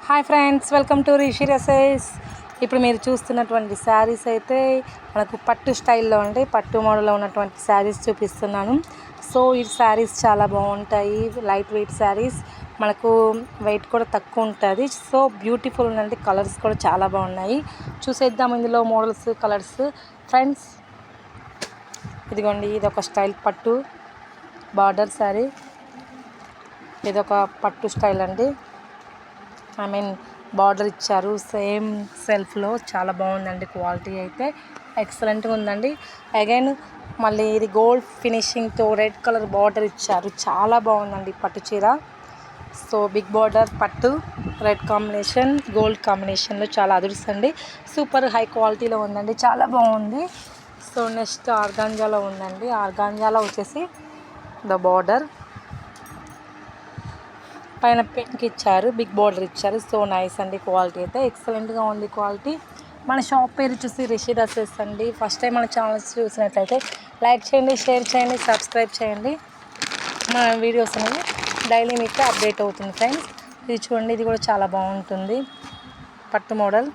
Hi friends, welcome to Rishi dresses. ఇప్పుడు మీరు చూస్తున్నటువంటి శారీస్ అయితే మనకు పట్టు స్టైల్లో ఉండి పట్టు మోడల్లో ఉన్నటువంటి శారీస్ చూపిస్తున్నాను. సో ఈ శారీస్ చాలా బాగుంటాయి, లైట్ వెయిట్ శారీస్, మనకు వెయిట్ కూడా తక్కువ ఉంటుంది. సో బ్యూటిఫుల్ ఉందండి, కలర్స్ కూడా చాలా బాగున్నాయి. చూసేద్దాం ఇందులో మోడల్స్, కలర్స్. ఫ్రెండ్స్ ఇదిగోండి, ఇది ఒక స్టైల్ పట్టు బార్డర్ శారీ, ఇదొక పట్టు స్టైల్ అండి. బార్డర్ ఇచ్చారు సేమ్ సెల్ఫ్లో, చాలా బాగుందండి. క్వాలిటీ అయితే ఎక్సలెంట్గా ఉందండి. అగైన్ మళ్ళీ ఇది గోల్డ్ ఫినిషింగ్తో రెడ్ కలర్ బార్డర్ ఇచ్చారు, చాలా బాగుందండి పట్టు చీర. సో బిగ్ బార్డర్ పట్టు, రెడ్ కాంబినేషన్, గోల్డ్ కాంబినేషన్లో చాలా అదుర్సండి. సూపర్ హై క్వాలిటీలో ఉందండి, చాలా బాగుంది. సో నెక్స్ట్ ఆర్గాంజాలో ఉందండి. ఆర్గాంజాలో వచ్చేసి ద బార్డర్ పైన పింక్ ఇచ్చారు, బిగ్ బార్డర్ ఇచ్చారు. సో నైస్ అండి, క్వాలిటీ అయితే ఎక్సలెంట్గా ఉంది క్వాలిటీ. మన షాప్ పేరు వచ్చేసి రిషి డ్రెస్సెస్ అండి. ఫస్ట్ టైం మన ఛానల్స్ చూసినట్లయితే లైక్ చేయండి, షేర్ చేయండి, సబ్స్క్రైబ్ చేయండి. మన వీడియోస్ అనేవి డైలీ మీకు అప్డేట్ అవుతుంది ఫ్రెండ్స్. ఇది చూడండి, ఇది కూడా చాలా బాగుంటుంది, పట్టు మోడల్.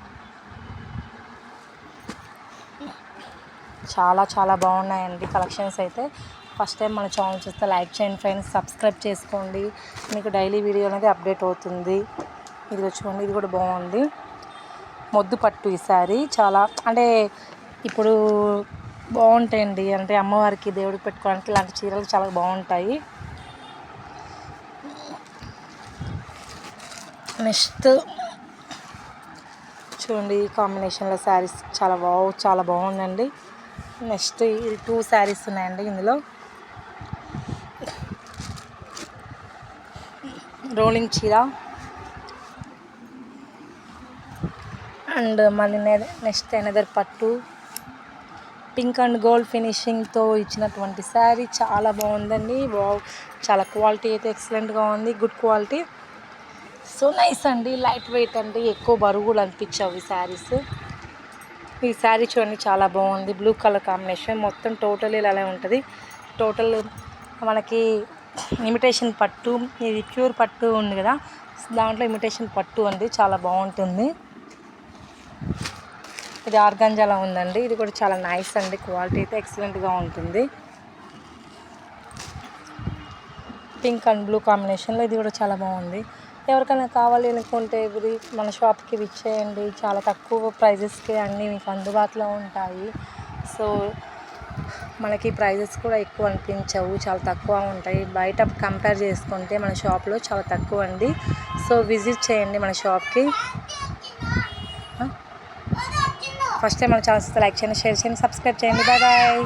చాలా చాలా బాగున్నాయండి కలెక్షన్స్ అయితే. ఫస్ట్ టైం మన ఛానల్ చూస్తే లైక్ చేయండి ఫ్రెండ్స్, సబ్స్క్రైబ్ చేసుకోండి, మీకు డైలీ వీడియో అనేది అప్డేట్ అవుతుంది. ఇది చూడండి, ఇది కూడా బాగుంది, మొద్దు పట్టు. ఈ సారీ చాలా అంటే ఇప్పుడు బాగుంటాయండి, అంటే అమ్మవారికి దేవుడికి పెట్టుకోవడానికి ఇలాంటి చీరలు చాలా బాగుంటాయి. నెక్స్ట్ చూడండి, ఈ కాంబినేషన్లో శారీస్ చాలా బాగుందండి. నెక్స్ట్ ఇది 2 శారీస్ ఉన్నాయండి ఇందులో. రోలింగ్ చీర అండ్ మళ్ళీ నెక్స్ట్ అనదర్ పట్టు, పింక్ అండ్ గోల్డ్ ఫినిషింగ్తో ఇచ్చినటువంటి శారీ చాలా బాగుందండి. చాలా క్వాలిటీ అయితే ఎక్సలెంట్గా ఉంది, గుడ్ క్వాలిటీ. సో నైస్ అండి, లైట్ వెయిట్ అండి, ఎక్కువ బరువులు అనిపించవు ఈ శారీస్. ఈ శారీ చూడండి, చాలా బాగుంది, బ్లూ కలర్ కాంబినేషన్. మొత్తం టోటల్ ఇలానే ఉంటుంది. టోటల్ మనకి ఇమిటేషన్ పట్టు, ఇది ప్యూర్ పట్టు ఉంది కదా, దాంట్లో ఇమిటేషన్ పట్టు అండి, చాలా బాగుంటుంది. ఇది ఆర్గాంజాలా ఉందండి, ఇది కూడా చాలా నైస్ అండి, క్వాలిటీ అయితే ఎక్సలెంట్గా ఉంటుంది. పింక్ అండ్ బ్లూ కాంబినేషన్లో ఇది కూడా చాలా బాగుంది. ఎవరికైనా కావాలి అనుకుంటే మన షాప్కి విచ్చేయండి, చాలా తక్కువ ప్రైజెస్కి అన్నీ మీకు అందుబాటులో ఉంటాయి. సో మనకి ప్రైజెస్ కూడా ఎక్కువ అనిపించవు, చాలా తక్కువ ఉంటాయి. బయట కంపేర్ చేసుకుంటే మన షాప్లో చాలా తక్కువ అండి. సో విజిట్ చేయండి మన షాప్కి. ఫస్ట్ టైం మన ఛానల్స్ లైక్ చేయండి, షేర్ చేయండి, సబ్స్క్రైబ్ చేయండి. Bye bye.